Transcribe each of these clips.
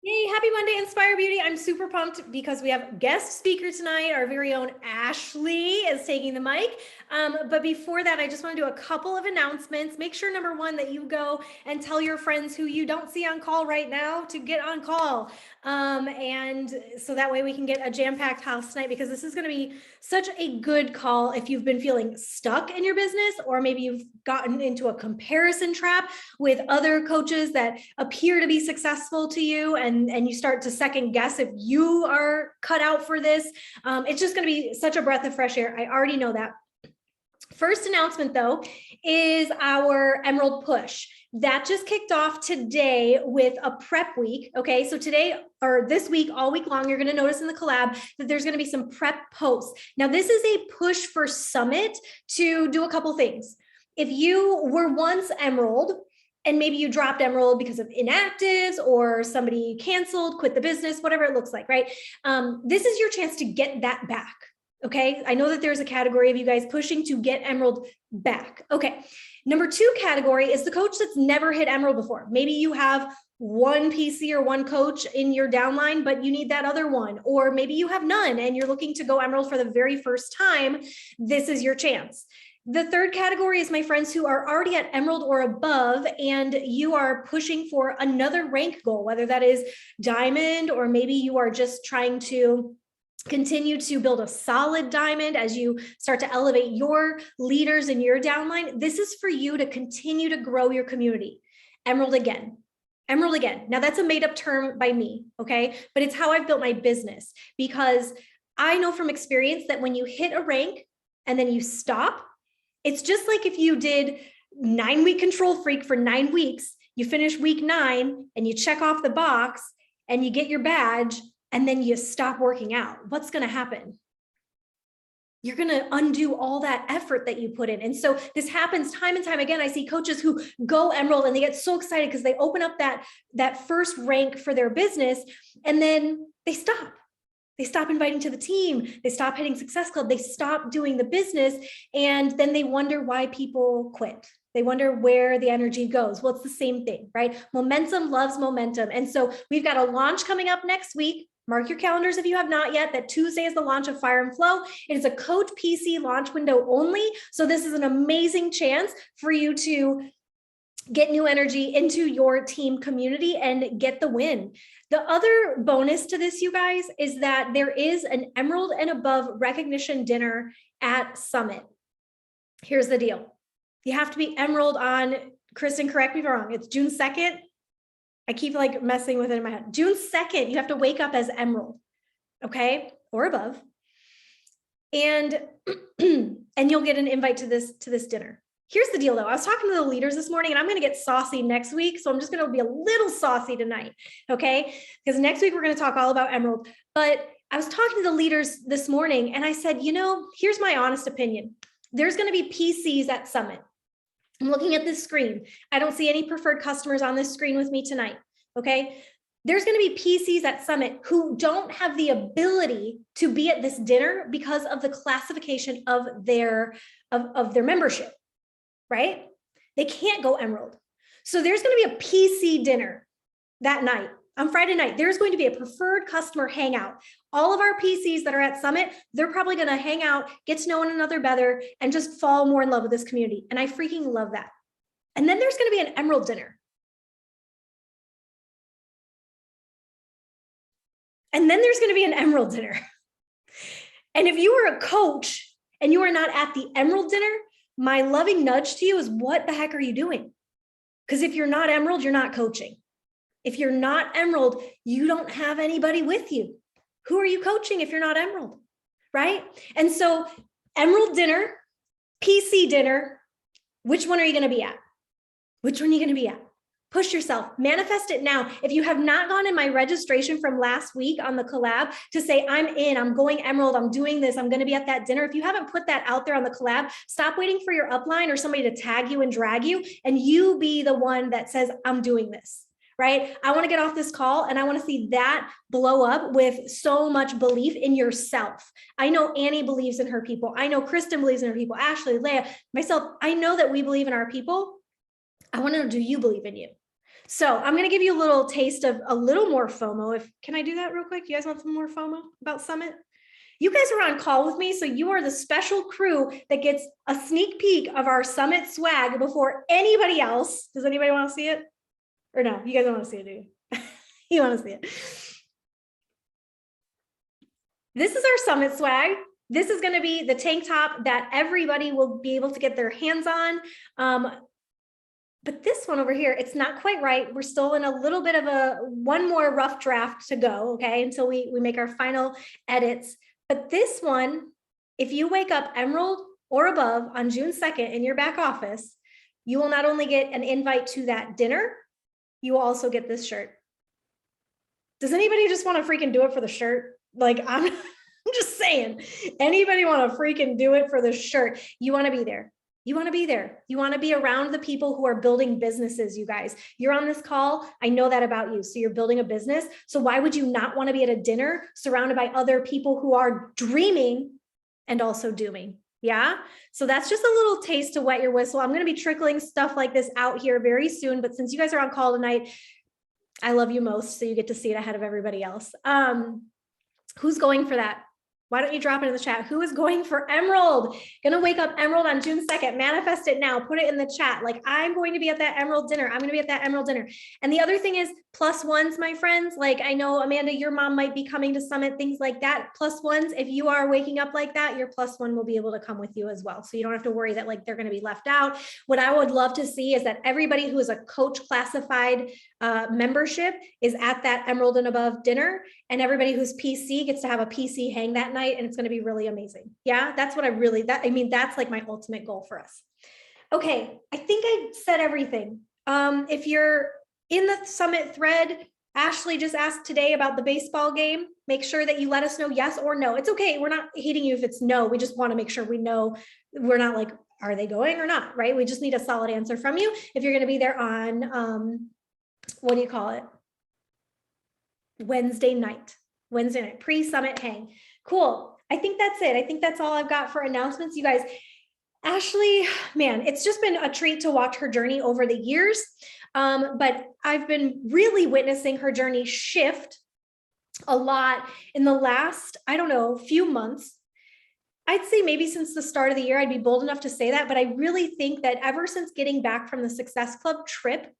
Yay, happy Monday, Inspire Beauty. I'm super pumped because we have guest speaker tonight. Our very own Ashley is taking the mic. But before that, I just want to do a couple of announcements. Make sure, number one, that you go and tell your friends who you don't see on call right now to get on call. And so that way we can get a jam-packed house tonight, because this is going to be such a good call if you've been feeling stuck in your business, or maybe you've gotten into a comparison trap with other coaches that appear to be successful to you, and you start to second guess if you are cut out for this. It's just going to be such a breath of fresh air. I already know that. First announcement, though, is our Emerald Push. That just kicked off today with a prep week. Okay, so today, or this week, all week long, you're going to notice in the collab that there's going to be some prep posts. Now, this is a push for Summit to do a couple things. If you were once Emerald, and maybe you dropped Emerald because of inactives, or somebody canceled, quit the business, whatever it looks like, right? This is your chance to get that back. Okay, I know that there's a category of you guys pushing to get Emerald back. Okay, number two category is the coach that's never hit Emerald before. Maybe you have one PC or one coach in your downline, but you need that other one. Or maybe you have none and you're looking to go Emerald for the very first time. This is your chance. The third category is my friends who are already at Emerald or above, and you are pushing for another rank goal, whether that is Diamond, or maybe you are just trying to continue to build a solid diamond as you start to elevate your leaders in your downline. This is for you to continue to grow your community. Emerald again. Emerald again. Now, that's a made-up term by me, okay? But it's how I've built my business, because I know from experience that when you hit a rank and then you stop, it's just like if you did 9-week Control Freak for 9 weeks, you finish week 9 and you check off the box and you get your badge, and then you stop working out. What's going to happen? You're going to undo all that effort that you put in. And so this happens time and time again. I see coaches who go Emerald and they get so excited because they open up that first rank for their business, and then they stop. They stop inviting to the team. They stop hitting Success Club. They stop doing the business. And then they wonder why people quit. They wonder where the energy goes. Well, it's the same thing, right? Momentum loves momentum. And so we've got a launch coming up next week. Mark your calendars if you have not yet. That Tuesday is the launch of Fire and Flow. It is a Coach PC launch window only. So this is an amazing chance for you to get new energy into your team community and get the win. The other bonus to this, you guys, is that there is an Emerald and above recognition dinner at Summit. Here's the deal. You have to be Emerald on, Kristen, correct me if I'm wrong, it's June 2nd. I keep like messing with it in my head. June 2nd, you have to wake up as Emerald, okay, or above. And you'll get an invite to this dinner. Here's the deal, though. I was talking to the leaders this morning, and I'm going to get saucy next week. So I'm just going to be a little saucy tonight, okay? Because next week we're going to talk all about Emerald. But I was talking to the leaders this morning, and I said, you know, here's my honest opinion. There's going to be PCs at Summit. I'm looking at this screen. I don't see any preferred customers on this screen with me tonight, okay? There's going to be PCs at Summit who don't have the ability to be at this dinner because of the classification of their membership. Right? They can't go Emerald. So there's going to be a PC dinner that night. On Friday night, there's going to be a preferred customer hangout. All of our PCs that are at Summit, they're probably going to hang out, get to know one another better, and just fall more in love with this community. And I freaking love that. And then there's going to be an Emerald dinner. And then there's going to be an Emerald dinner. And if you were a coach and you are not at the Emerald dinner, my loving nudge to you is, what the heck are you doing? Because if you're not Emerald, you're not coaching. If you're not Emerald, you don't have anybody with you. Who are you coaching if you're not Emerald, right? And so Emerald dinner, PC dinner, which one are you going to be at? Which one are you going to be at? Push yourself, manifest it now. If you have not gone in my registration from last week on the collab to say, I'm in, I'm going Emerald, I'm doing this, I'm going to be at that dinner. If you haven't put that out there on the collab, stop waiting for your upline or somebody to tag you and drag you, and you be the one that says, I'm doing this, right? I want to get off this call and I want to see that blow up with so much belief in yourself. I know Annie believes in her people. I know Kristen believes in her people, Ashley, Leah, myself. I know that we believe in our people. I want to know, do you believe in you? So I'm going to give you a little taste of a little more FOMO. Can I do that real quick? You guys want some more FOMO about Summit? You guys are on call with me, so you are the special crew that gets a sneak peek of our Summit swag before anybody else. Does anybody want to see it? Or no, you guys don't want to see it, do you? You want to see it. This is our Summit swag. This is going to be the tank top that everybody will be able to get their hands on. But this one over here, it's not quite right. We're still in a little bit of one more rough draft to go, okay, until we make our final edits. But this one, if you wake up Emerald or above on June 2nd in your back office, you will not only get an invite to that dinner, you will also get this shirt. Does anybody just want to freaking do it for the shirt? Like, I'm just saying, anybody want to freaking do it for the shirt? You want to be there. You want to be there. You want to be around the people who are building businesses, you guys. You're on this call. I know that about you. So you're building a business. So why would you not want to be at a dinner surrounded by other people who are dreaming and also doing? Yeah. So that's just a little taste to wet your whistle. I'm going to be trickling stuff like this out here very soon. But since you guys are on call tonight, I love you most. So you get to see it ahead of everybody else. Who's going for that? Why don't you drop it in the chat? Who is going for Emerald? Gonna wake up Emerald on June 2nd. Manifest it now. Put it in the chat. Like, I'm going to be at that Emerald dinner. I'm going to be at that Emerald dinner. And the other thing is +1s, my friends. Like, I know, Amanda, your mom might be coming to Summit, things like that. +1s, if you are waking up like that, your +1 will be able to come with you as well. So you don't have to worry that like they're going to be left out. What I would love to see is that everybody who is a coach classified membership is at that Emerald and above dinner, and everybody who's PC gets to have a PC hang that night, and it's going to be really amazing. Yeah, that's what that's like my ultimate goal for us. Okay, I think I said everything. If you're in the Summit thread, Ashley just asked today about the baseball game. Make sure that you let us know yes or no. It's okay. We're not hating you if it's no. We just want to make sure we know. We're not like, are they going or not, right? We just need a solid answer from you. If you're going to be there on, what do you call it? Wednesday night, pre-Summit hang. Cool. I think that's it. I think that's all I've got for announcements. You guys, Ashley, man, it's just been a treat to watch her journey over the years. But I've been really witnessing her journey shift a lot in the last, I don't know, few months. I'd say maybe since the start of the year, I'd be bold enough to say that, but I really think that ever since getting back from the Success Club trip,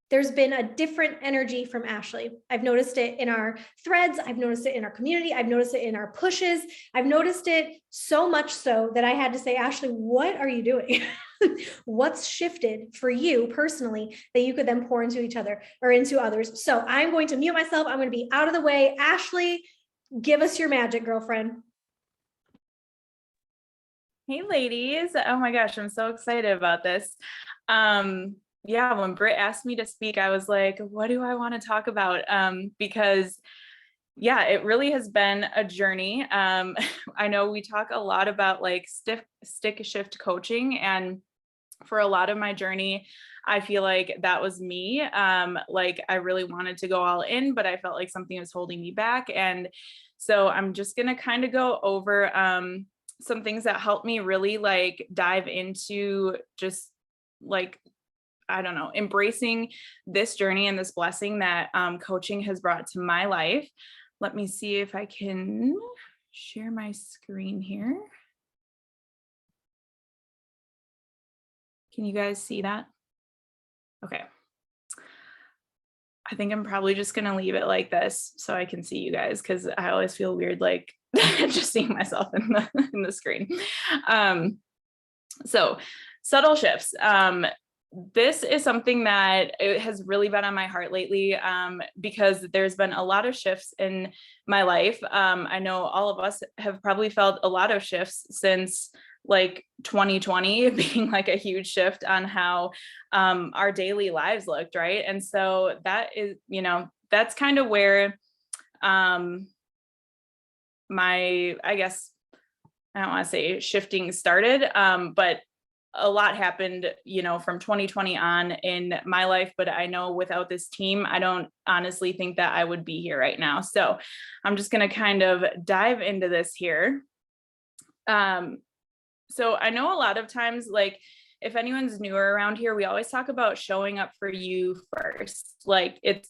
there's been a different energy from Ashley. I've noticed it in our threads. I've noticed it in our community. I've noticed it in our pushes. I've noticed it so much so that I had to say, Ashley, what are you doing? What's shifted for you personally that you could then pour into each other or into others? So I'm going to mute myself. I'm going to be out of the way. Ashley, give us your magic, girlfriend. Hey, ladies. Oh my gosh, I'm so excited about this. Yeah, when Britt asked me to speak, I was like, what do I want to talk about? Because yeah, it really has been a journey. I know we talk a lot about like stick shift coaching, and for a lot of my journey, I feel like that was me. Like I really wanted to go all in, but I felt like something was holding me back. And so I'm just going to kind of go over some things that helped me really like dive into just like, I don't know, embracing this journey and this blessing that coaching has brought to my life. Let me see if I can share my screen here. Can you guys see that? Okay. I think I'm probably just going to leave it like this so I can see you guys, because I always feel weird like just seeing myself in the screen. So subtle shifts. This is something that it has really been on my heart lately, because there's been a lot of shifts in my life. I know all of us have probably felt a lot of shifts since like 2020 being like a huge shift on how our daily lives looked, right? And so that is, you know, that's kind of where my, I guess, I don't want to say shifting started, but a lot happened, you know, from 2020 on in my life, but I know without this team, I don't honestly think that I would be here right now. So I'm just going to kind of dive into this here. So I know a lot of times, like, if anyone's newer around here, we always talk about showing up for you first. Like it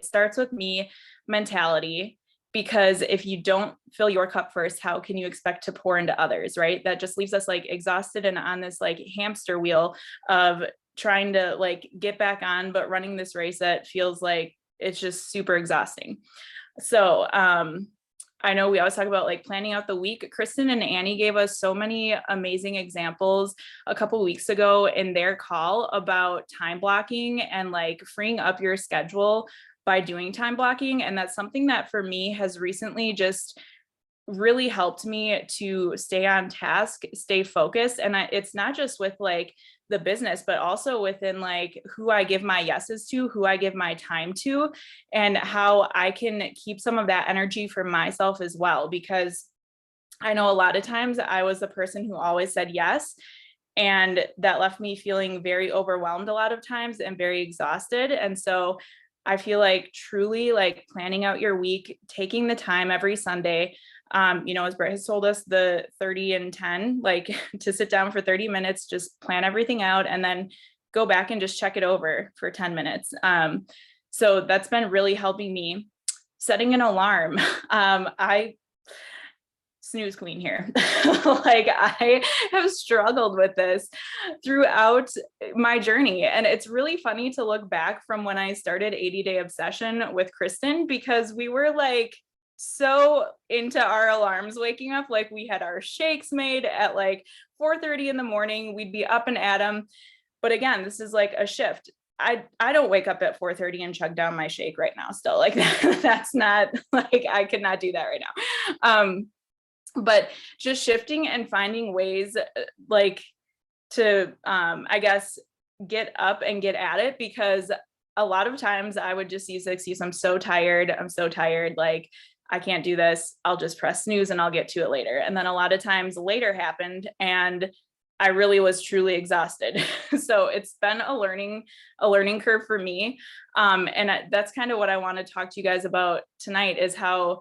starts with me mentality, because if you don't fill your cup first, how can you expect to pour into others, right? That just leaves us like exhausted and on this like hamster wheel of trying to like get back on, but running this race that feels like it's just super exhausting. So I know we always talk about like planning out the week. Kristen and Annie gave us so many amazing examples a couple of weeks ago in their call about time blocking and like freeing up your schedule by doing time blocking. And that's something that for me has recently just really helped me to stay on task, stay focused. And it's not just with like the business, but also within like who I give my yeses to, who I give my time to, and how I can keep some of that energy for myself as well. Because I know a lot of times I was the person who always said yes, and that left me feeling very overwhelmed a lot of times and very exhausted. And so I feel like truly like planning out your week, taking the time every Sunday, as Britt has told us, the 30 and 10, like to sit down for 30 minutes, just plan everything out and then go back and just check it over for 10 minutes. So that's been really helping me. Setting an alarm. I snooze queen here. Like I have struggled with this throughout my journey. And it's really funny to look back from when I started 80-Day Obsession with Kristen, because we were like so into our alarms waking up. Like we had our shakes made at like 4:30 in the morning. We'd be up and at them. But again, this is like a shift. I don't wake up at 4:30 and chug down my shake right now still. Like that's not like, I could not do that right now. But just shifting and finding ways like to, I guess, get up and get at it, because a lot of times I would just use the excuse, I'm so tired. Like, I can't do this. I'll just press snooze and I'll get to it later. And then a lot of times later happened and I really was truly exhausted. So it's been a learning curve for me. And that's kind of what I want to talk to you guys about tonight, is how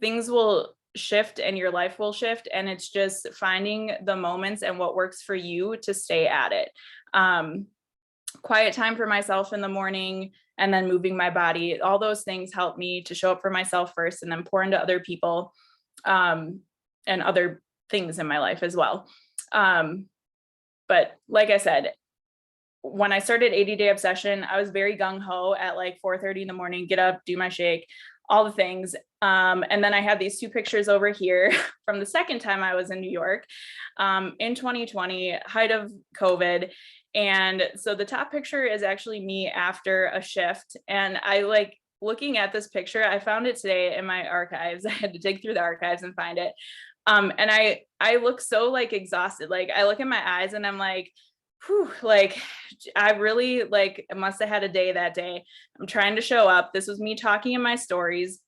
things will shift and your life will shift. And it's just finding the moments and what works for you to stay at it. Quiet time for myself in the morning, and then moving my body. All those things help me to show up for myself first and then pour into other people, and other things in my life as well. But like I said, when I started 80-Day Obsession, I was very gung-ho at like 4:30 in the morning, get up, do my shake, all the things. And then I have these two pictures over here from the second time I was in New York, in 2020, height of COVID. And so the top picture is actually me after a shift. And I like looking at this picture, I found it today in my archives. I had to dig through the archives and find it. And I look so like exhausted. Like I look in my eyes and I'm like, whew, like I really like must have had a day that day. I'm trying to show up. This was me talking in my stories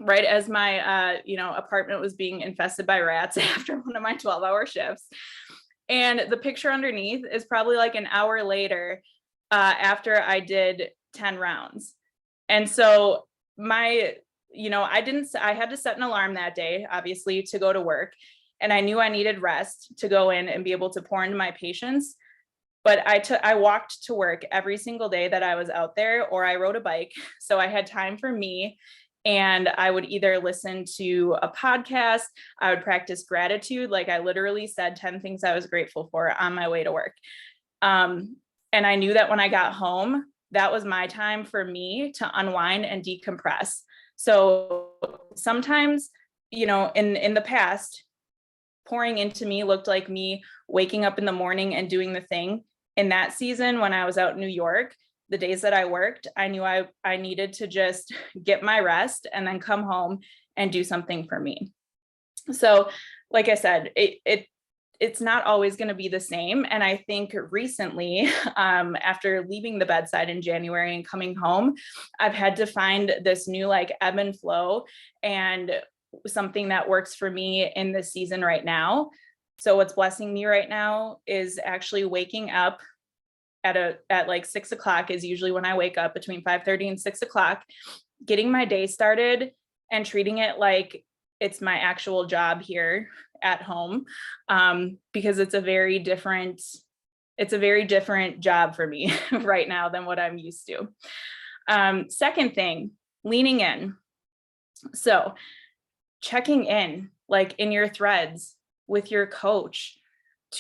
right as my apartment was being infested by rats after one of my 12-hour shifts. And the picture underneath is probably like an hour later, after I did 10 rounds. And so I had to set an alarm that day, obviously, to go to work. And I knew I needed rest to go in and be able to pour into my patients. But I walked to work every single day that I was out there, or I rode a bike. So I had time for me. And I would either listen to a podcast, I would practice gratitude. Like I literally said 10 things I was grateful for on my way to work. And I knew that when I got home, that was my time for me to unwind and decompress. So sometimes, in the past, pouring into me looked like me waking up in the morning and doing the thing. In that season, when I was out in New York, the days that I worked, I knew I needed to just get my rest and then come home and do something for me. So like I said, it's not always going to be the same. And I think recently, after leaving the bedside in January and coming home, I've had to find this new like ebb and flow and something that works for me in this season right now. So what's blessing me right now is actually waking up at like 6 o'clock is usually when I wake up, between 5:30 and 6 o'clock, getting my day started and treating it like it's my actual job here at home, because it's a very different it's a very different job for me right now than what I'm used to. Second thing, leaning in. So checking in, like in your threads with your coach,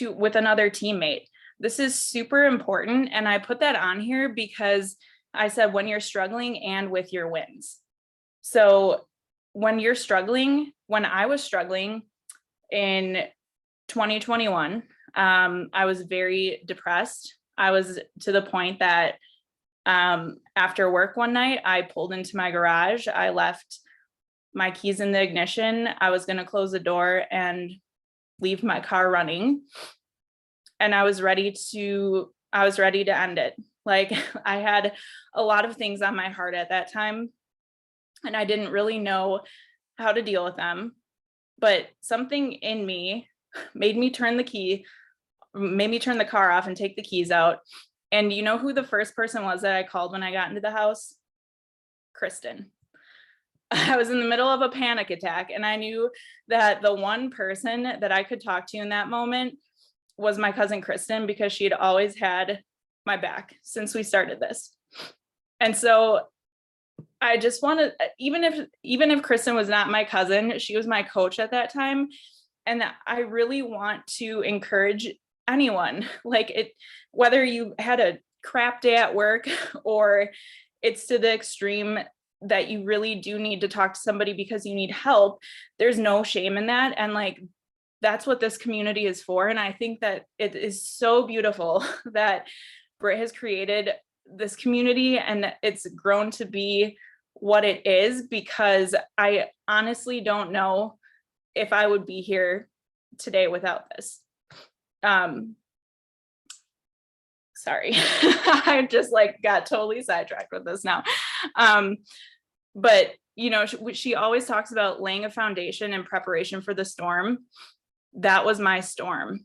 with another teammate. This is super important. And I put that on here because I said when you're struggling and with your wins. So when you're struggling, when I was struggling in 2021, I was very depressed. I was to the point that after work one night, I pulled into my garage. I left my keys in the ignition. I was going to close the door and leave my car running. And I was ready to end it. Like I had a lot of things on my heart at that time, and I didn't really know how to deal with them. But something in me made me turn the car off and take the keys out. And you know who the first person was that I called when I got into the house? Kristen. I was in the middle of a panic attack, and I knew that the one person that I could talk to in that moment was my cousin Kristen, because she had always had my back since we started this. And so I just wanted, even if Kristen was not my cousin, she was my coach at that time. And I really want to encourage anyone, like it, whether you had a crap day at work or it's to the extreme that you really do need to talk to somebody because you need help, there's no shame in that. And like, that's what this community is for. And I think that it is so beautiful that Britt has created this community and it's grown to be what it is, because I honestly don't know if I would be here today without this. Sorry, I just like got totally sidetracked with this now. But you know, she always talks about laying a foundation in preparation for the storm. That was my storm.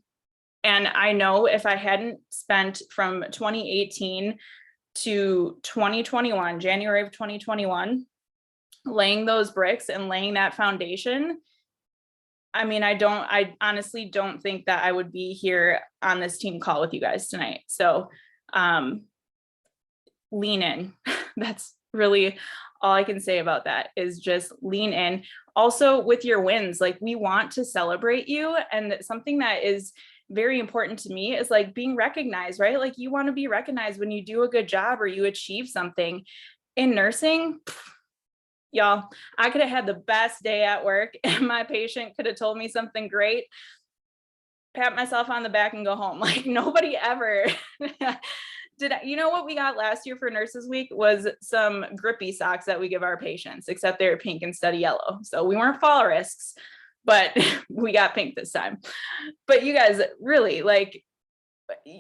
And I know if I hadn't spent from 2018 to 2021, January of 2021, laying those bricks and laying that foundation, I mean, I honestly don't think that I would be here on this team call with you guys tonight. So lean in. That's really all I can say about that, is just lean in. Also with your wins, like we want to celebrate you. And something that is very important to me is like being recognized, right? Like you want to be recognized when you do a good job or you achieve something. In nursing, y'all, I could have had the best day at work and my patient could have told me something great, pat myself on the back and go home. Like nobody ever you know what we got last year for Nurses Week was some grippy socks that we give our patients, except they're pink instead of yellow. So we weren't fall risks, but we got pink this time. But you guys, really, like,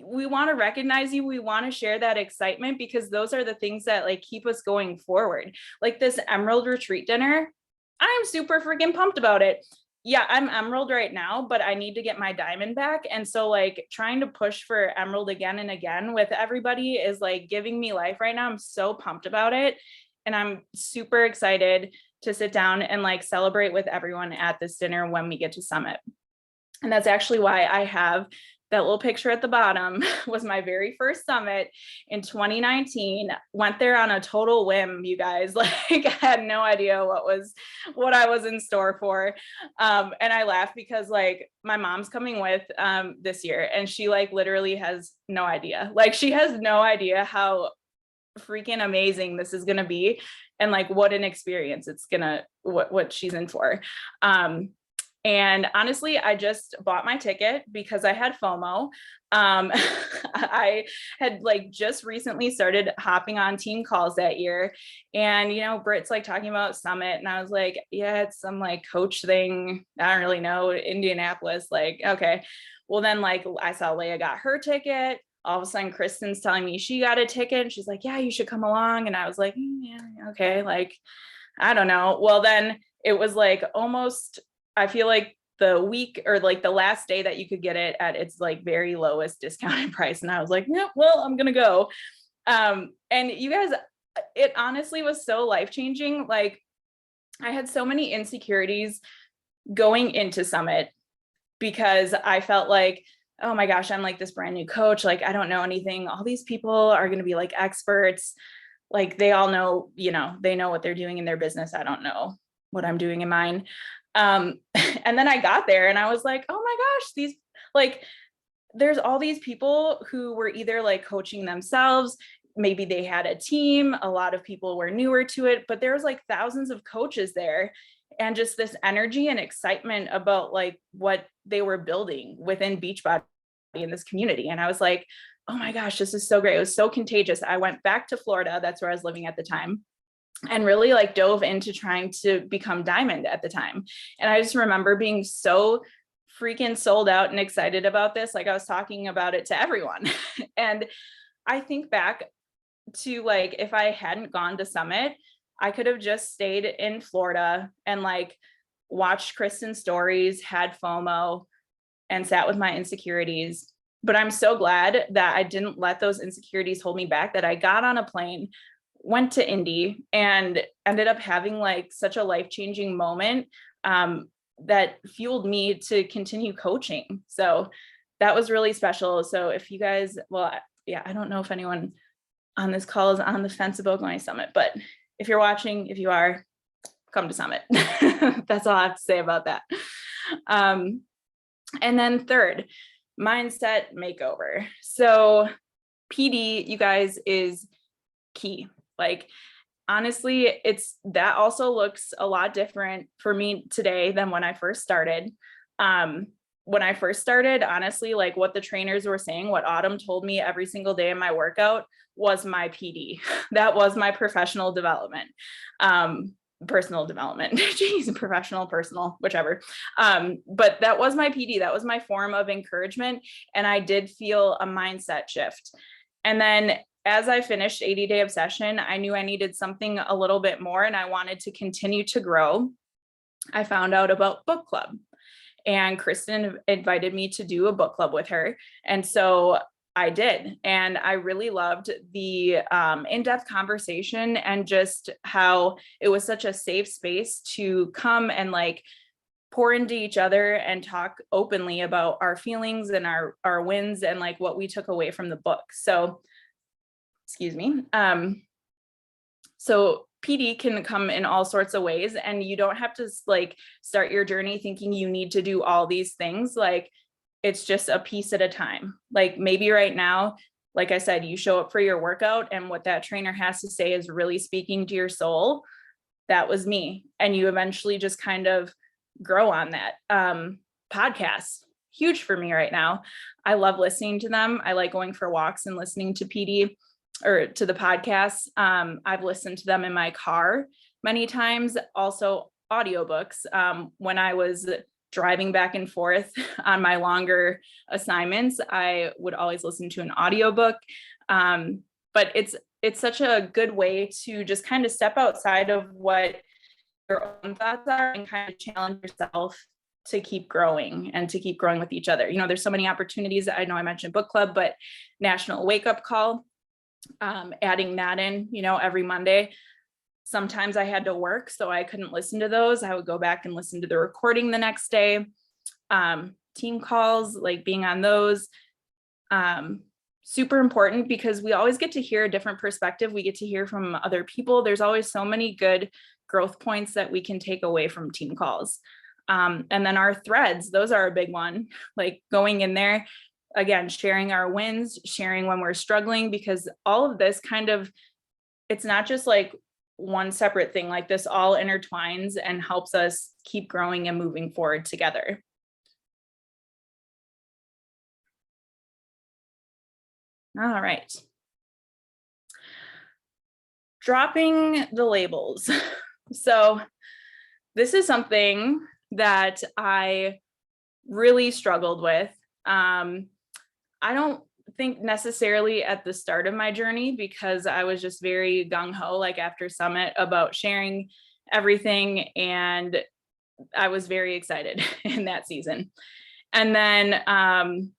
we want to recognize you. We want to share that excitement, because those are the things that like keep us going forward. Like this Emerald retreat dinner, I'm super freaking pumped about it. Yeah, I'm Emerald right now, but I need to get my Diamond back. And so like trying to push for Emerald again and again with everybody is like giving me life right now. I'm so pumped about it. And I'm super excited to sit down and like celebrate with everyone at this dinner when we get to Summit. And that's actually why I have that little picture at the bottom. Was my very first Summit in 2019. Went there on a total whim, you guys. Like I had no idea what I was in store for. And I laugh because like my mom's coming with this year, and she like literally has no idea. Like she has no idea how freaking amazing this is gonna be, and like what an experience it's gonna what she's in for. And honestly, I just bought my ticket because I had FOMO. I had like just recently started hopping on team calls that year. And, you know, Britt's like talking about Summit. And I was like, yeah, it's some like coach thing. I don't really know. Indianapolis. Like, okay. Well, then like I saw Leia got her ticket. All of a sudden, Kristen's telling me she got a ticket. And she's like, yeah, you should come along. And I was like, yeah, okay. Like, I don't know. Well, then it was like almost, I feel like the week or like the last day that you could get it at its like very lowest discounted price. And I was like, yeah, well, I'm going to go. And you guys, it honestly was so life-changing. Like I had so many insecurities going into Summit because I felt like, oh my gosh, I'm like this brand new coach. Like, I don't know anything. All these people are going to be like experts. Like they all know, they know what they're doing in their business. I don't know what I'm doing in mine. And then I got there and I was like, oh my gosh, these like, there's all these people who were either like coaching themselves, maybe they had a team, a lot of people were newer to it, but there was like thousands of coaches there, and just this energy and excitement about like what they were building within Beachbody in this community. And I was like, oh my gosh, this is so great. It was so contagious. I went back to Florida, that's where I was living at the time, and really like dove into trying to become Diamond at the time. And I just remember being so freaking sold out and excited about this. Like I was talking about it to everyone. And I think back to like, if I hadn't gone to Summit, I could have just stayed in Florida and like watched Kristen's stories, had FOMO, and sat with my insecurities. But I'm so glad that I didn't let those insecurities hold me back, that I got on a plane, went to Indy, and ended up having like such a life-changing moment that fueled me to continue coaching. So that was really special. So if you guys, well, yeah, I don't know if anyone on this call is on the fence about going to Summit, but if you're watching, if you are, come to Summit. That's all I have to say about that. And then third, mindset makeover. So PD, you guys, is key. Like, honestly, that also looks a lot different for me today than when I first started. When I first started, honestly, like what the trainers were saying, what Autumn told me every single day in my workout was my PD. That was my professional development. Personal development, geez, professional, personal, whichever. But that was my PD. That was my form of encouragement. And I did feel a mindset shift. And then as I finished 80-Day Obsession, I knew I needed something a little bit more and I wanted to continue to grow. I found out about book club, and Kristen invited me to do a book club with her. And so I did. And I really loved the in-depth conversation and just how it was such a safe space to come and like pour into each other and talk openly about our feelings and our wins and like what we took away from the book. So, excuse me. So PD can come in all sorts of ways, and you don't have to like start your journey thinking you need to do all these things. Like, it's just a piece at a time. Like maybe right now, like I said, you show up for your workout and what that trainer has to say is really speaking to your soul. That was me. And you eventually just kind of grow on that. Podcasts, huge for me right now. I love listening to them. I like going for walks and listening to PD or to the podcasts. I've listened to them in my car many times. Also audiobooks. When I was driving back and forth on my longer assignments, I would always listen to an audiobook. But it's such a good way to just kind of step outside of what your own thoughts are and kind of challenge yourself to keep growing and to keep growing with each other. There's so many opportunities. I know I mentioned book club, but National Wake Up Call, adding that in, every Monday. Sometimes I had to work, so I couldn't listen to those. I would go back and listen to the recording the next day. Team calls, like being on those, super important because we always get to hear a different perspective. We get to hear from other people. There's always so many good growth points that we can take away from team calls. And then our threads, those are a big one, like going in there, again, sharing our wins, sharing when we're struggling, because all of this it's not just like one separate thing. Like this all intertwines and helps us keep growing and moving forward together. All right. Dropping the labels. So this is something that I really struggled with. I don't think necessarily at the start of my journey, because I was just very gung-ho, like after Summit, about sharing everything. And I was very excited in that season. And then,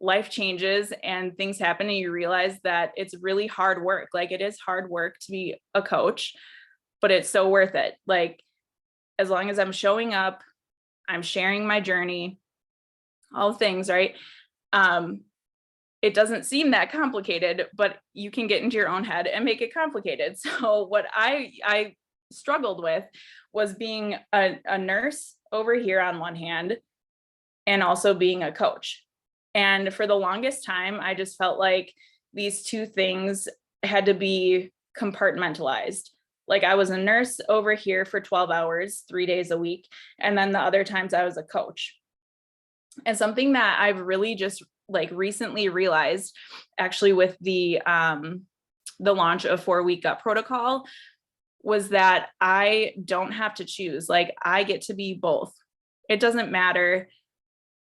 life changes and things happen, and you realize that it's really hard work. Like it is hard work to be a coach, but it's so worth it. Like, as long as I'm showing up, I'm sharing my journey, all things, right? It doesn't seem that complicated, but you can get into your own head and make it complicated. So what I struggled with was being a nurse over here on one hand, and also being a coach. And for the longest time, I just felt like these two things had to be compartmentalized. Like I was a nurse over here for 12 hours, 3 days a week. And then the other times I was a coach. And something that I've really just like recently realized, actually with the launch of 4-Week Gut Protocol, was that I don't have to choose. Like I get to be both. It doesn't matter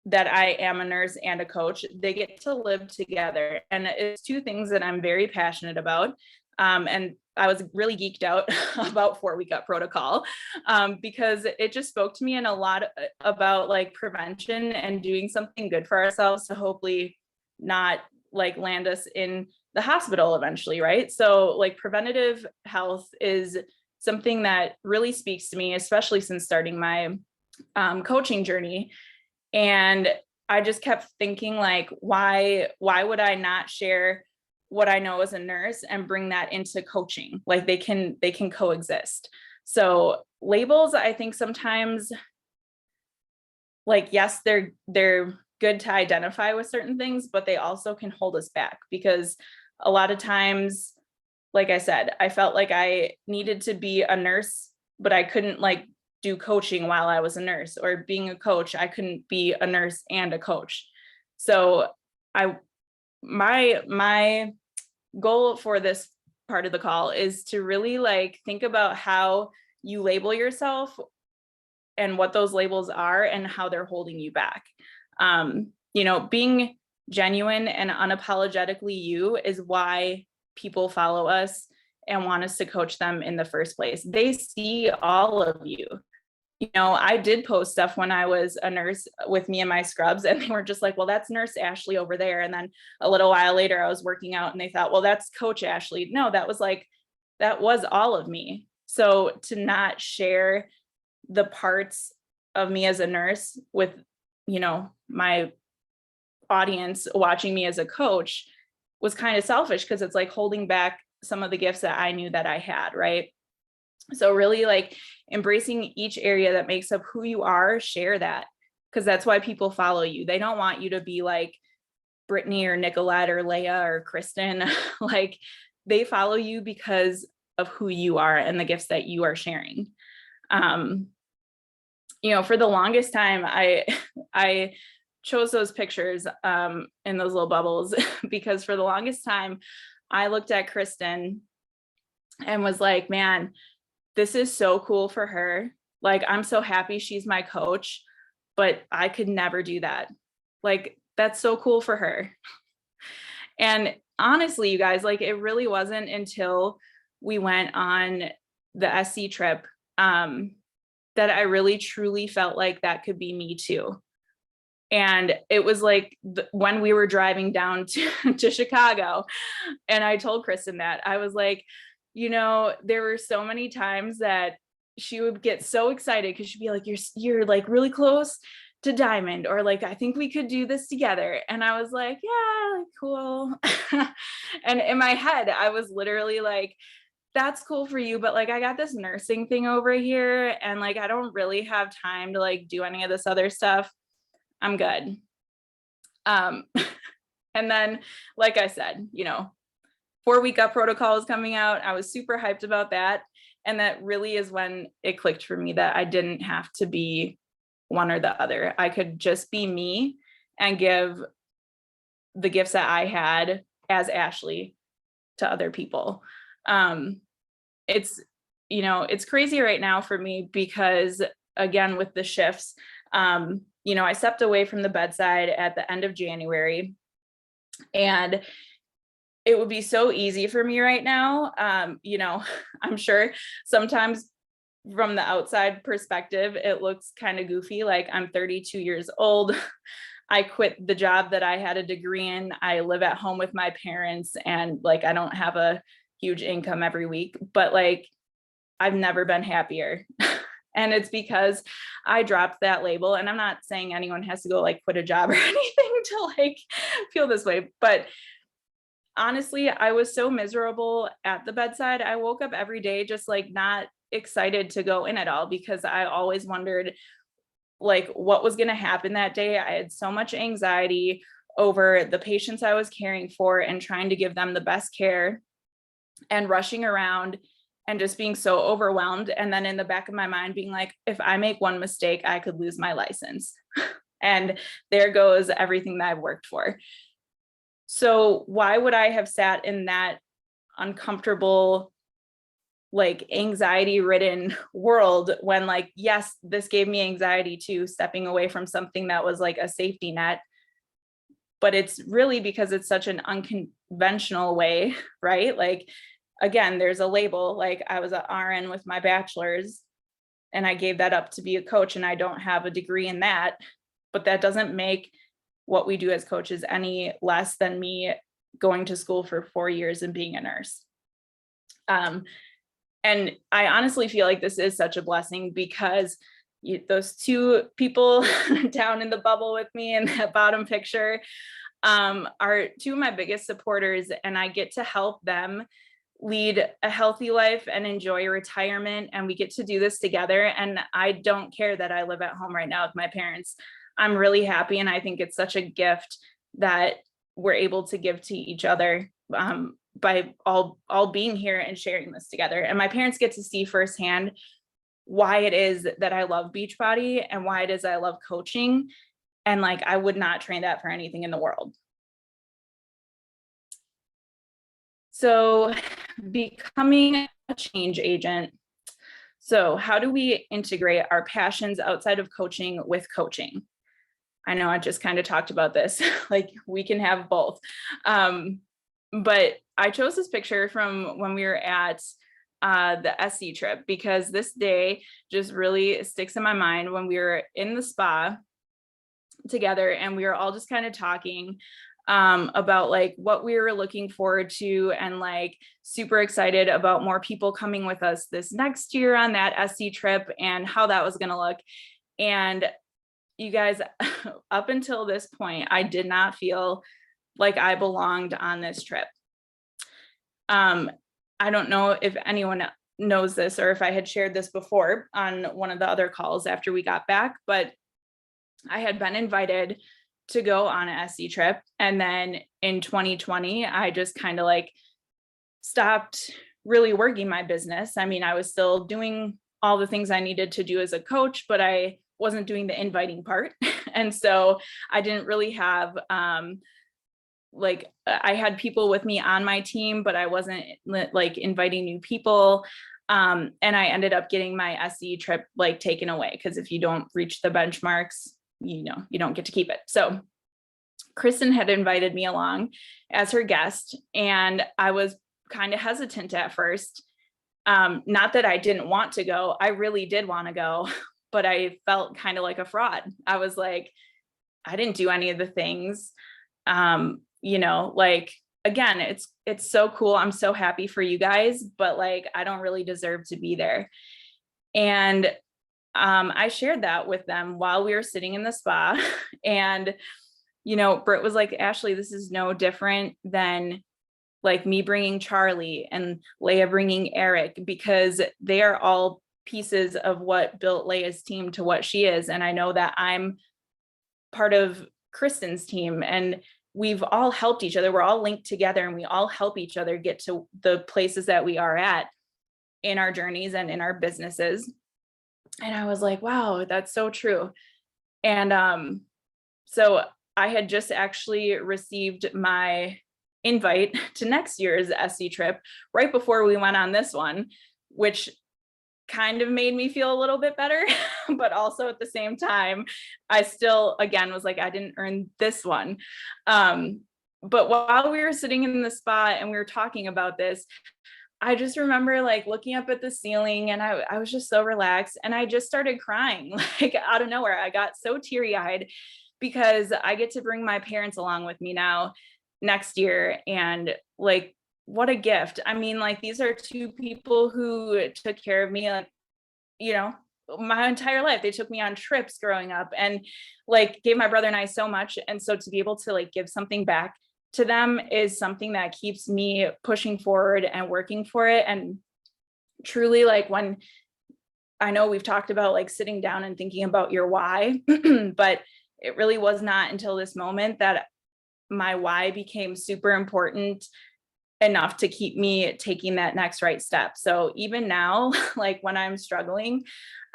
that I am a nurse and a coach. They get to live together. And it's two things that I'm very passionate about. And I was really geeked out about 4-Week Gut Protocol because it just spoke to me in a lot about like prevention and doing something good for ourselves to hopefully not like land us in the hospital eventually, right? So like preventative health is something that really speaks to me, especially since starting my coaching journey. And I just kept thinking like, why would I not share what I know as a nurse and bring that into coaching? Like they can coexist. So labels, I think sometimes, like, yes, they're good to identify with certain things, but they also can hold us back because a lot of times, like I said, I felt like I needed to be a nurse, but I couldn't like do coaching while I was a nurse, or being a coach, I couldn't be a nurse and a coach. So my goal for this part of the call is to really like think about how you label yourself and what those labels are and how they're holding you back. Being genuine and unapologetically you is why people follow us and want us to coach them in the first place. They see all of you. I did post stuff when I was a nurse with me and my scrubs, and they were just like, well, that's Nurse Ashley over there. And then a little while later, I was working out and they thought, well, that's Coach Ashley. No, that was all of me. So to not share the parts of me as a nurse with, my audience watching me as a coach was kind of selfish, because it's like holding back some of the gifts that I knew that I had, right? So really like embracing each area that makes up who you are, share that, because that's why people follow you. They don't want you to be like Brittany or Nicolette or Leah or Kristen. Like they follow you because of who you are and the gifts that you are sharing. For the longest time, I chose those pictures in those little bubbles because for the longest time, I looked at Kristen and was like, man, this is so cool for her. Like, I'm so happy she's my coach, but I could never do that. Like, that's so cool for her. And honestly, you guys, like, it really wasn't until we went on the SC trip that I really truly felt like that could be me too. And it was like when we were driving down to Chicago, and I told Kristen that, I was like, there were so many times that she would get so excited because she'd be like, you're like really close to Diamond, or like, I think we could do this together. And I was like, yeah, like, cool. And in my head, I was literally like, that's cool for you, but like, I got this nursing thing over here, and like, I don't really have time to like do any of this other stuff. I'm good. And then, like I said, 4-Week Gut Protocol is coming out. I was super hyped about that. And that really is when it clicked for me that I didn't have to be one or the other. I could just be me and give the gifts that I had as Ashley to other people. It's crazy right now for me because, again, with the shifts, I stepped away from the bedside at the end of January, and it would be so easy for me right now. I'm sure sometimes from the outside perspective, it looks kind of goofy. Like, I'm 32 years old. I quit the job that I had a degree in. I live at home with my parents, and like, I don't have a huge income every week, but like, I've never been happier. And it's because I dropped that label. And I'm not saying anyone has to go like quit a job or anything to like feel this way, but honestly, I was so miserable at the bedside. I woke up every day just like not excited to go in at all, because I always wondered like what was going to happen that day. I had so much anxiety over the patients I was caring for and trying to give them the best care, and rushing around and just being so overwhelmed. And then in the back of my mind being like, if I make one mistake, I could lose my license. And there goes everything that I've worked for. So why would I have sat in that uncomfortable, like anxiety ridden world when like, yes, this gave me anxiety too, stepping away from something that was like a safety net, but it's really because it's such an unconventional way, right? Like, again, there's a label, like I was an RN with my bachelor's and I gave that up to be a coach, and I don't have a degree in that, but that doesn't make what we do as coaches any less than me going to school for 4 years and being a nurse. And I honestly feel like this is such a blessing, because those two people down in the bubble with me in that bottom picture are two of my biggest supporters, and I get to help them lead a healthy life and enjoy retirement. And we get to do this together. And I don't care that I live at home right now with my parents. I'm really happy. And I think it's such a gift that we're able to give to each other by all being here and sharing this together. And my parents get to see firsthand why it is that I love Beachbody and why it is I love coaching. And like, I would not train that for anything in the world. So becoming a change agent. So how do we integrate our passions outside of coaching with coaching? I know I just kind of talked about this, like we can have both. But I chose this picture from when we were at the SC trip, because this day just really sticks in my mind. When we were in the spa together and we were all just kind of talking about like what we were looking forward to, and like super excited about more people coming with us this next year on that SC trip and how that was going to look. And you guys, up until this point, I did not feel like I belonged on this trip. I don't know if anyone knows this or if I had shared this before on one of the other calls after we got back, but I had been invited to go on a SC trip. And then in 2020, I just kind of like stopped really working my business. I mean, I was still doing all the things I needed to do as a coach, but I wasn't doing the inviting part. And so I didn't really have, like I had people with me on my team, but I wasn't like inviting new people. And I ended up getting my SC trip like taken away, because if you don't reach the benchmarks, you don't get to keep it. So Kristen had invited me along as her guest, and I was kind of hesitant at first. Not that I didn't want to go, I really did want to go, but I felt kind of like a fraud. I was like, I didn't do any of the things. Like, again, it's so cool. I'm so happy for you guys, but like, I don't really deserve to be there. And I shared that with them while we were sitting in the spa. And, Britt was like, Ashley, this is no different than like me bringing Charlie and Leia bringing Eric, because they are all pieces of what built Leia's team to what she is. And I know that I'm part of Kristen's team, and we've all helped each other. We're all linked together, and we all help each other get to the places that we are at in our journeys and in our businesses. And I was like, wow, that's so true. And so I had just actually received my invite to next year's SC trip right before we went on this one, which kind of made me feel a little bit better. But also at the same time, I still, again, was like, I didn't earn this one. But while we were sitting in the spa and we were talking about this, I just remember like looking up at the ceiling, and I was just so relaxed, and I just started crying like out of nowhere. I got so teary-eyed because I get to bring my parents along with me now next year. And like, what a gift. I mean, like, these are two people who took care of me, like, my entire life. They took me on trips growing up and like gave my brother and I so much. And so to be able to like give something back to them is something that keeps me pushing forward and working for it. And truly, like, when I know we've talked about like sitting down and thinking about your why, but it really was not until this moment that my why became super important enough to keep me taking that next right step. So even now, like when I'm struggling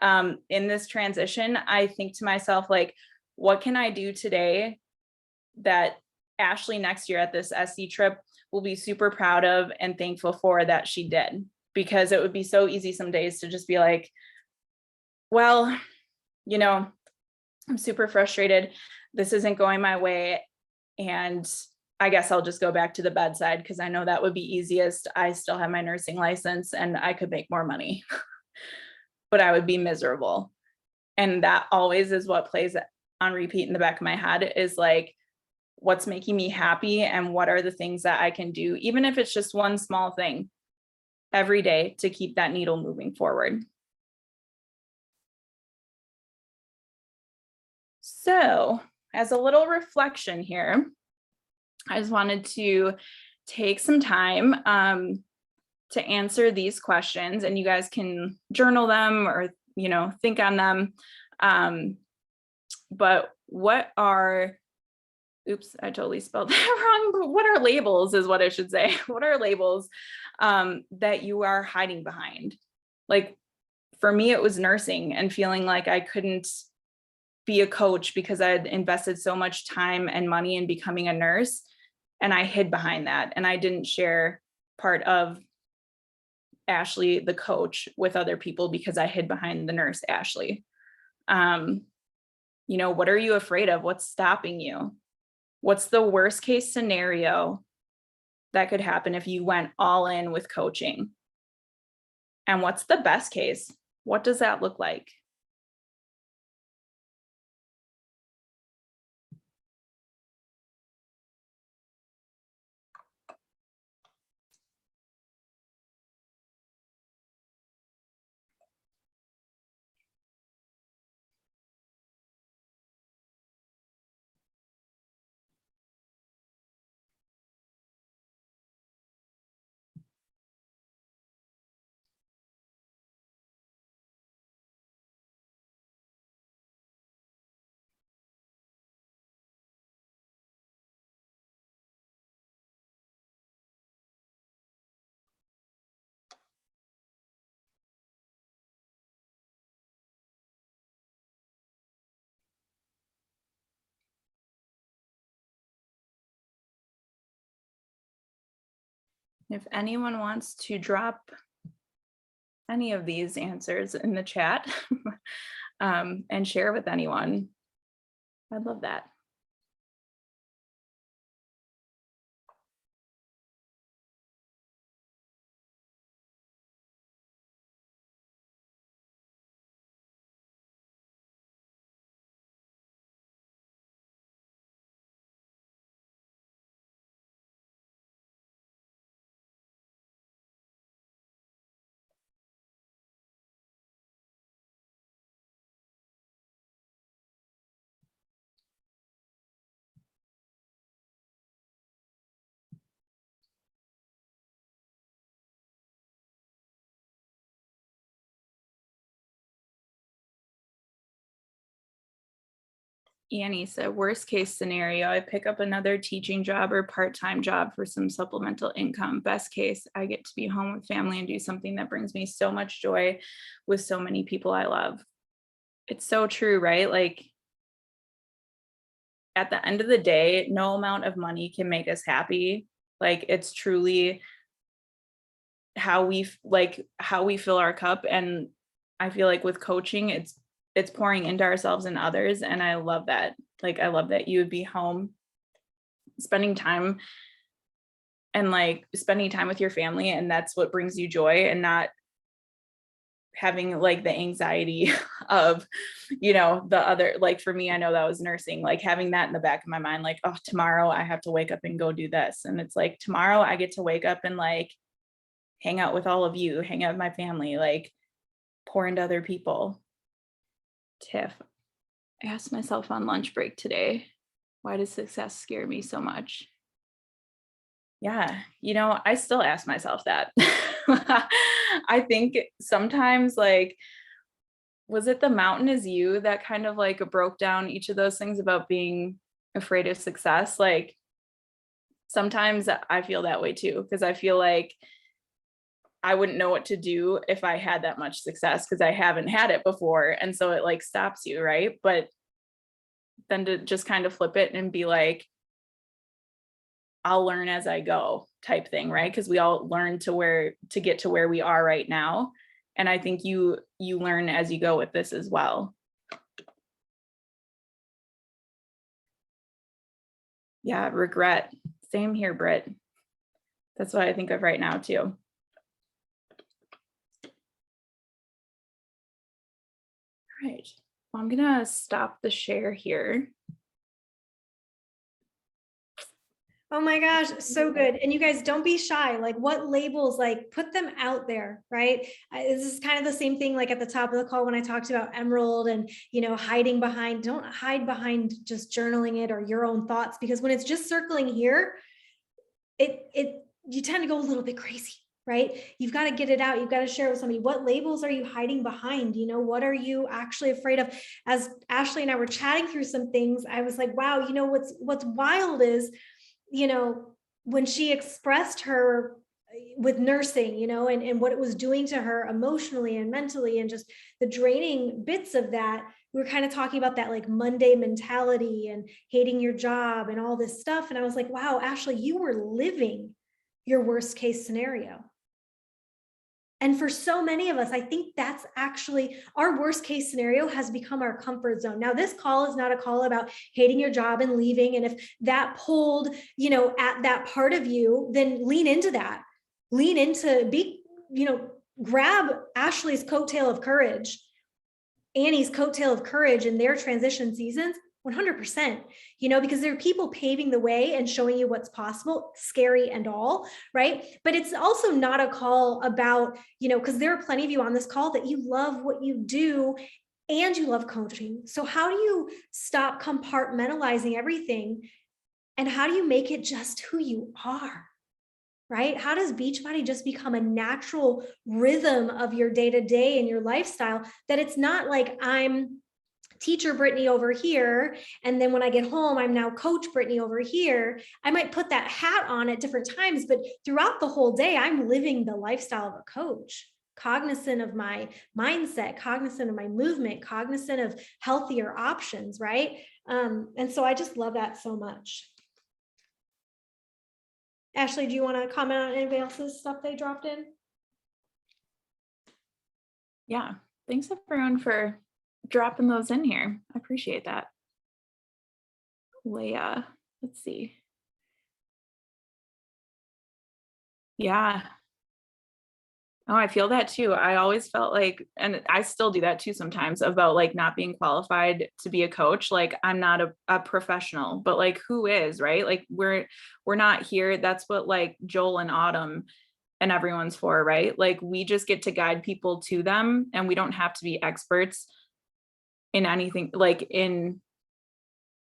in this transition, I think to myself, like, what can I do today that Ashley next year at this SC trip will be super proud of and thankful for that she did? Because it would be so easy some days to just be like, well, you know, I'm super frustrated. This isn't going my way. And I guess I'll just go back to the bedside because I know that would be easiest. I still have my nursing license and I could make more money, but I would be miserable. And that always is what plays on repeat in the back of my head, is like, what's making me happy and what are the things that I can do, even if it's just one small thing every day to keep that needle moving forward. So as a little reflection here, I just wanted to take some time to answer these questions, and you guys can journal them or, you know, think on them. But what are, oops, I totally spelled that wrong, but what are labels is what I should say. What are labels that you are hiding behind? Like for me, it was nursing and feeling like I couldn't be a coach because I had invested so much time and money in becoming a nurse. And I hid behind that. And I didn't share part of Ashley, the coach, with other people because I hid behind the nurse, Ashley. You know, what are you afraid of? What's stopping you? What's the worst case scenario that could happen if you went all in with coaching? And what's the best case? What does that look like? If anyone wants to drop any of these answers in the chat and share with anyone, I'd love that. Annie said, worst case scenario, I pick up another teaching job or part-time job for some supplemental income. Best case, I get to be home with family and do something that brings me so much joy with so many people I love. It's so true, right? Like at the end of the day, no amount of money can make us happy. Like it's truly how we fill our cup. And I feel like with coaching, it's pouring into ourselves and others. And I love that. Like, I love that you would be home spending time with your family. And that's what brings you joy, and not having like the anxiety of, you know, the other, like for me, I know that was nursing, like having that in the back of my mind, like, oh, tomorrow I have to wake up and go do this. And it's like, tomorrow I get to wake up and like hang out with all of you, hang out with my family, like pour into other people. Tiff, I asked myself on lunch break today, why does success scare me so much? Yeah, I still ask myself that. I think sometimes, like, was it the mountain is you that kind of like broke down each of those things about being afraid of success? Like, sometimes I feel that way too, because I feel like I wouldn't know what to do if I had that much success because I haven't had it before. And so it like stops you, right? But then to just kind of flip it and be like, I'll learn as I go type thing, right? Because we all learn to get to where we are right now. And I think you learn as you go with this as well. Yeah, regret. Same here, Britt. That's what I think of right now too. All right. Well, I'm gonna stop the share here. Oh my gosh, so good. And you guys don't be shy. Like what labels, like put them out there, right? This is kind of the same thing like at the top of the call when I talked about Emerald and, hiding behind, don't hide behind just journaling it or your own thoughts, because when it's just circling here, you tend to go a little bit crazy, right? You've got to get it out. You've got to share it with somebody. What labels are you hiding behind? What are you actually afraid of? As Ashley and I were chatting through some things, I was like, wow, what's wild is, when she expressed her with nursing, and what it was doing to her emotionally and mentally, and just the draining bits of that, we were kind of talking about that like Monday mentality and hating your job and all this stuff. And I was like, wow, Ashley, you were living your worst case scenario. And for so many of us, I think that's actually our worst case scenario has become our comfort zone. Now, this call is not a call about hating your job and leaving. And if that pulled, at that part of you, then lean into that. Lean into grab Ashley's coattail of courage, Annie's coattail of courage in their transition seasons, 100%, because there are people paving the way and showing you what's possible, scary and all, right? But it's also not a call about, because there are plenty of you on this call that you love what you do and you love coaching. So how do you stop compartmentalizing everything? And how do you make it just who you are? Right? How does Beachbody just become a natural rhythm of your day-to-day and your lifestyle, that it's not like I'm teacher Brittany over here, and then when I get home, I'm now coach Brittany over here. I might put that hat on at different times, but throughout the whole day, I'm living the lifestyle of a coach, cognizant of my mindset, cognizant of my movement, cognizant of healthier options, right? And so I just love that so much. Ashley, do you want to comment on anybody else's stuff they dropped in? Yeah, thanks everyone for dropping those in here. I appreciate that. Leah, let's see. Yeah. Oh, I feel that too. I always felt like, and I still do that too sometimes, about like not being qualified to be a coach. Like I'm not a professional, but like who is, right? Like we're not here. That's what like Joel and Autumn and everyone's for, right? Like we just get to guide people to them, and we don't have to be experts in anything, like in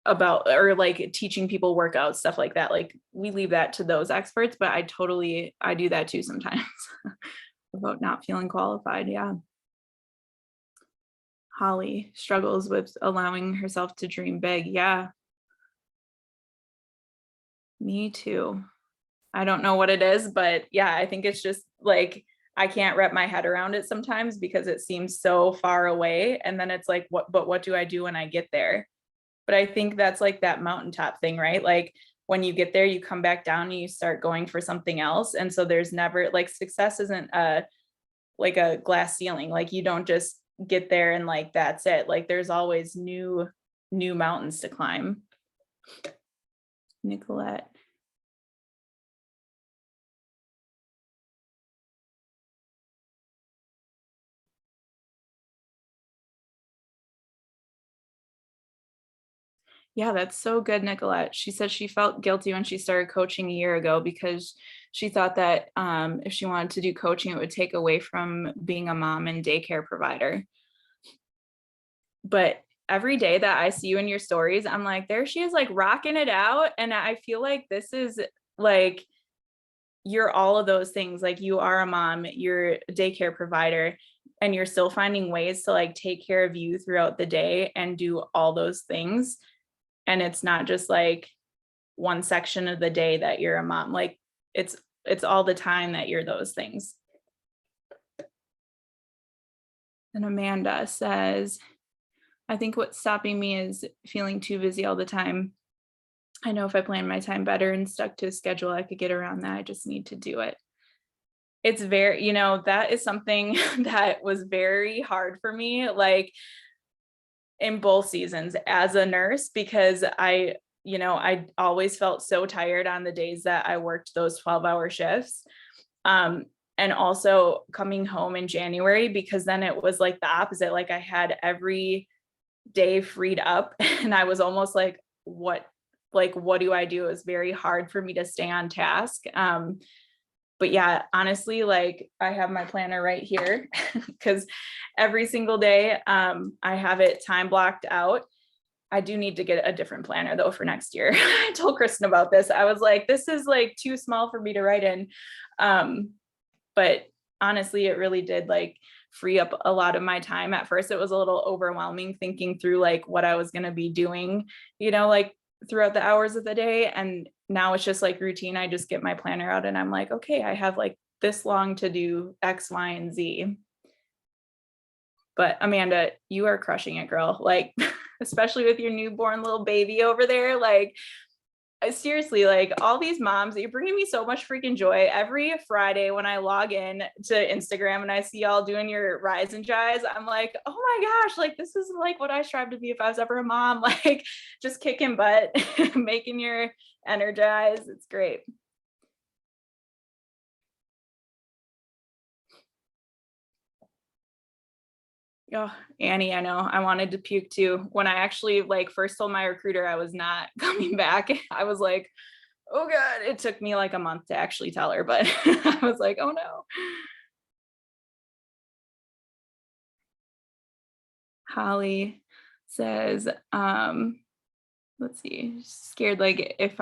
about or like teaching people workouts, stuff like that. Like we leave that to those experts, but I do that too sometimes. About not feeling qualified. Yeah. Holly struggles with allowing herself to dream big. Yeah. Me too. I don't know what it is, but yeah, I think it's just like I can't wrap my head around it sometimes because it seems so far away. And then it's like, what do I do when I get there? But I think that's like that mountaintop thing, right? Like when you get there, you come back down and you start going for something else. And so there's never like success isn't like a glass ceiling. Like you don't just get there and like that's it. Like there's always new mountains to climb. Nicolette. Yeah, that's so good, Nicolette. She said she felt guilty when she started coaching a year ago because she thought that if she wanted to do coaching, it would take away from being a mom and daycare provider. but every day that I see you in your stories, I'm like, there she is, like rocking it out. And I feel like this is like, you're all of those things. Like you are a mom, you're a daycare provider, and you're still finding ways to like take care of you throughout the day and do all those things. And it's not just like one section of the day that you're a mom. Like it's all the time that you're those things. And Amanda says, I think what's stopping me is feeling too busy all the time. I know if I planned my time better and stuck to a schedule, I could get around that. I just need to do it. It's very, that is something that was very hard for me, like in both seasons as a nurse, because I always felt so tired on the days that I worked those 12-hour shifts. And also coming home in January, because then it was like the opposite. Like I had every day freed up and I was almost like, what do I do? It was very hard for me to stay on task. But yeah, honestly, like I have my planner right here because every single day I have it time blocked out. I do need to get a different planner though for next year. I told Kristen about this. I was like, this is like too small for me to write in. But honestly, it really did like free up a lot of my time. At first, it was a little overwhelming thinking through like what I was going to be doing, like throughout the hours of the day. And now it's just like routine. I just get my planner out and I'm like, okay, I have like this long to do X, Y, and Z. But Amanda, you are crushing it, girl. Like, especially with your newborn little baby over there. Like, seriously, like all these moms, you're bringing me so much freaking joy every Friday when I log in to Instagram and I see y'all doing your rise and jives. I'm like, oh my gosh, like this is like what I strive to be if I was ever a mom, like just kicking butt, making your energize. It's great. Oh, Annie, I know I wanted to puke too. When I actually like first told my recruiter I was not coming back, I was like, oh God, it took me like a month to actually tell her, but I was like, oh no. Holly says, let's see, scared like if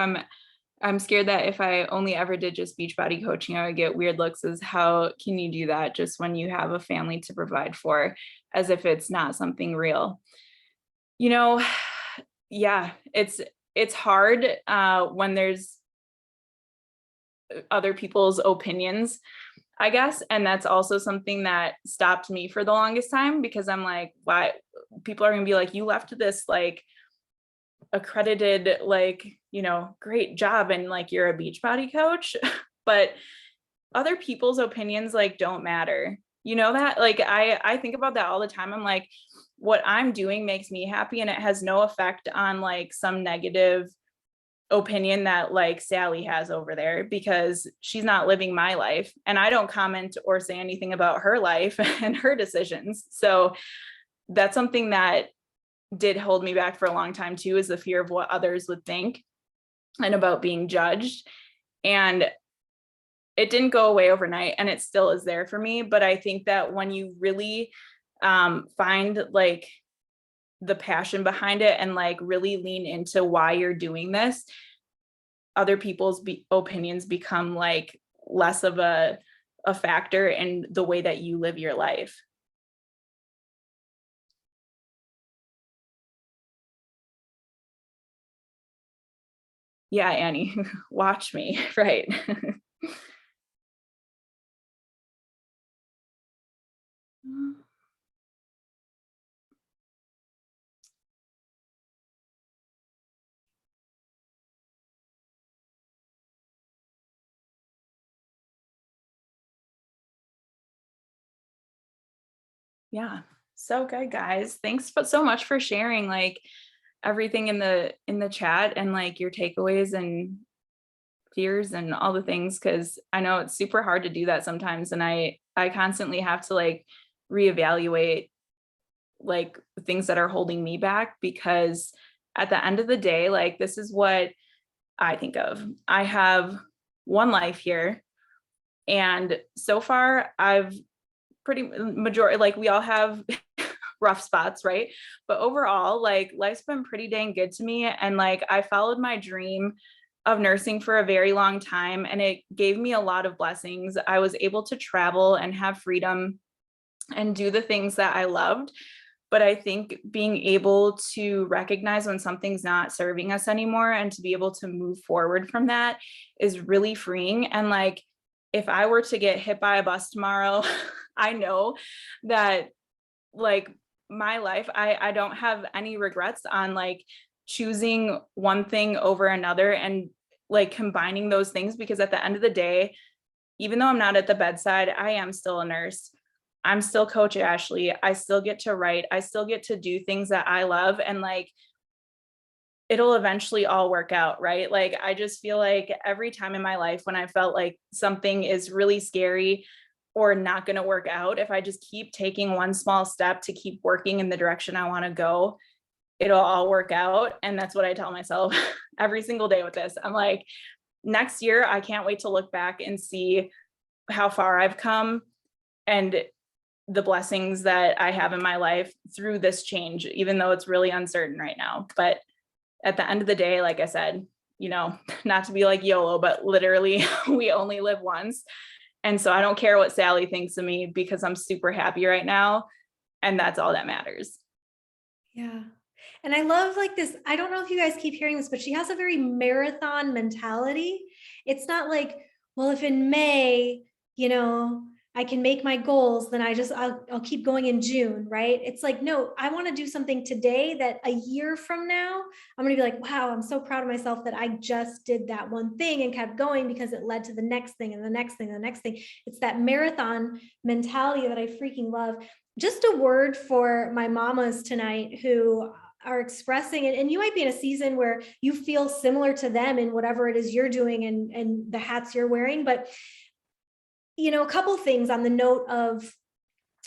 I'm scared that if I only ever did just Beachbody coaching, I would get weird looks. Is how can you do that just when you have a family to provide for, as if it's not something real? Yeah, it's hard when there's other people's opinions, I guess. And that's also something that stopped me for the longest time because I'm like, why? People are gonna be like, you left this like accredited, like, great job and like you're a Beachbody coach, but other people's opinions like don't matter. That like I think about that all the time. I'm like, what I'm doing makes me happy and it has no effect on like some negative opinion that like Sally has over there because she's not living my life and I don't comment or say anything about her life and her decisions. So that's something that did hold me back for a long time too, is the fear of what others would think and about being judged. And it didn't go away overnight and it still is there for me. But I think that when you really find like the passion behind it and like really lean into why you're doing this, other people's opinions become like less of a factor in the way that you live your life. Yeah, Annie, watch me, right? Yeah, so good, guys. Thanks so much for sharing like everything in the chat and like your takeaways and fears and all the things, because I know it's super hard to do that sometimes, and I constantly have to like reevaluate like things that are holding me back, because at the end of the day, like this is what I think of. I have one life here, and so far I've pretty majority, like we all have rough spots, right? But overall, like life's been pretty dang good to me. And like I followed my dream of nursing for a very long time, and it gave me a lot of blessings. I was able to travel and have freedom and do the things that I loved. But I think being able to recognize when something's not serving us anymore and to be able to move forward from that is really freeing. And like, if I were to get hit by a bus tomorrow, I know that like my life, I don't have any regrets on like choosing one thing over another and like combining those things, because at the end of the day, even though I'm not at the bedside, I am still a nurse. I'm still Coach Ashley. I still get to write. I still get to do things that I love. And like, it'll eventually all work out, right? Like, I just feel like every time in my life when I felt like something is really scary or not going to work out, if I just keep taking one small step to keep working in the direction I want to go, it'll all work out. And that's what I tell myself every single day with this. I'm like, next year, I can't wait to look back and see how far I've come and the blessings that I have in my life through this change, even though it's really uncertain right now. But at the end of the day, like I said, you know, not to be like YOLO, but literally we only live once. And so I don't care what Sally thinks of me because I'm super happy right now. And that's all that matters. Yeah. And I love like this, I don't know if you guys keep hearing this, but she has a very marathon mentality. It's not like, well, if in May, you know, I can make my goals, then I'll keep going in June, right? It's like, no, I want to do something today that a year from now, I'm going to be like, wow, I'm so proud of myself that I just did that one thing and kept going because it led to the next thing and the next thing and the next thing. It's that marathon mentality that I freaking love. Just a word for my mamas tonight who are expressing it, and you might be in a season where you feel similar to them in whatever it is you're doing and the hats you're wearing. But you know, a couple things on the note of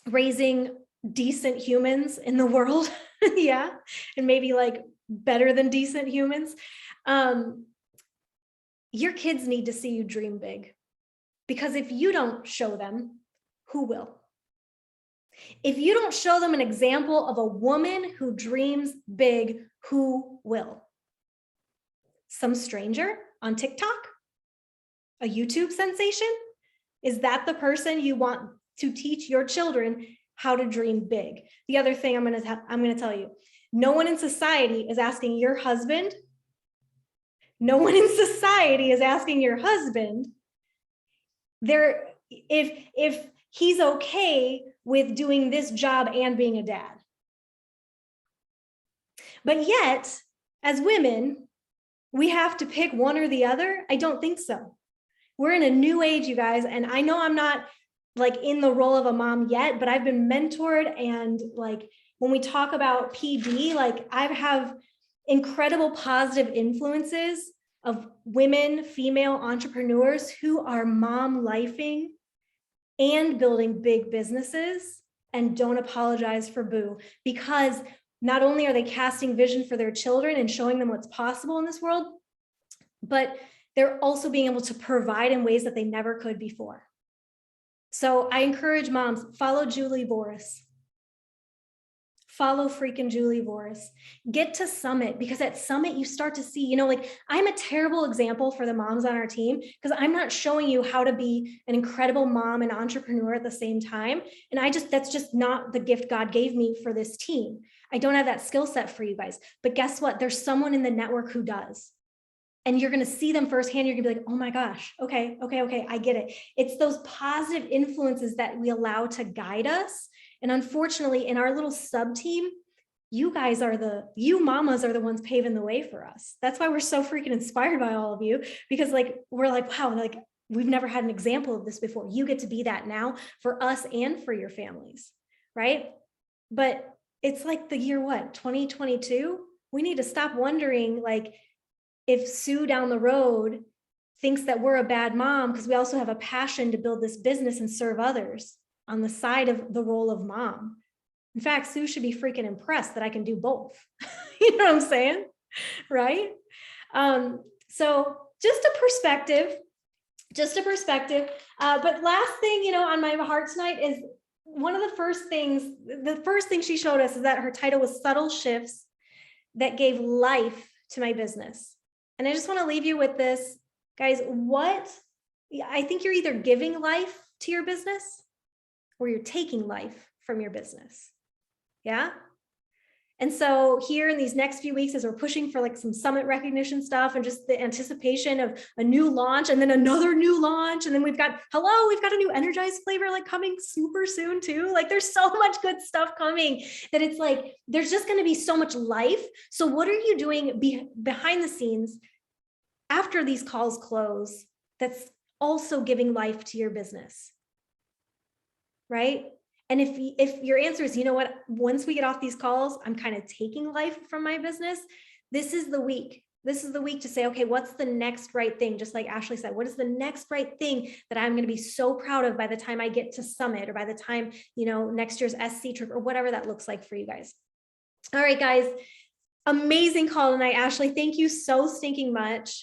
raising decent humans in the world. Yeah. And maybe like better than decent humans. Your kids need to see you dream big, because if you don't show them, who will? If you don't show them an example of a woman who dreams big, who will? Some stranger on TikTok? A YouTube sensation? Is that the person you want to teach your children how to dream big? The other thing I'm going to tell you, no one in society is asking your husband. No one in society is asking your husband if he's okay with doing this job and being a dad. But yet, as women, we have to pick one or the other. I don't think so. We're in a new age, you guys. And I know I'm not like in the role of a mom yet, but I've been mentored. And like, when we talk about PD, like I have incredible positive influences of women, female entrepreneurs who are mom lifing and building big businesses and don't apologize for boo, because not only are they casting vision for their children and showing them what's possible in this world, but they're also being able to provide in ways that they never could before. So I encourage moms, follow Julie Boris. Follow freaking Julie Boris. Get to Summit, because at Summit, you start to see, you know, like I'm a terrible example for the moms on our team because I'm not showing you how to be an incredible mom and entrepreneur at the same time. And that's just not the gift God gave me for this team. I don't have that skill set for you guys. But guess what? There's someone in the network who does. And you're going to see them firsthand. You're going to be like, oh my gosh, okay, I get it. It's those positive influences that we allow to guide us. And unfortunately, in our little sub team, you mamas are the ones paving the way for us. That's why we're so freaking inspired by all of you, because like, we're like, wow, like we've never had an example of this before. You get to be that now for us and for your families, right? But it's like the year, 2022? We need to stop wondering like, if Sue down the road thinks that we're a bad mom because we also have a passion to build this business and serve others on the side of the role of mom. In fact, Sue should be freaking impressed that I can do both. You know what I'm saying? Right? So just a perspective. But last thing, you know, on my heart tonight is one of the first thing she showed us is that her title was Subtle Shifts That Gave Life to My Business. And I just want to leave you with this, guys. I think you're either giving life to your business or you're taking life from your business. Yeah. And so here in these next few weeks, as we're pushing for like some summit recognition stuff and just the anticipation of a new launch and then another new launch. And then we've got a new energized flavor like coming super soon too. Like there's so much good stuff coming that it's like, there's just going to be so much life. So what are you doing behind the scenes after these calls close that's also giving life to your business? Right? And if your answer is, you know what, once we get off these calls, I'm kind of taking life from my business, this is the week. This is the week to say, okay, what's the next right thing? Just like Ashley said, what is the next right thing that I'm going to be so proud of by the time I get to Summit or by the time, next year's SC trip or whatever that looks like for you guys. All right, guys. Amazing call tonight, Ashley. Thank you so stinking much.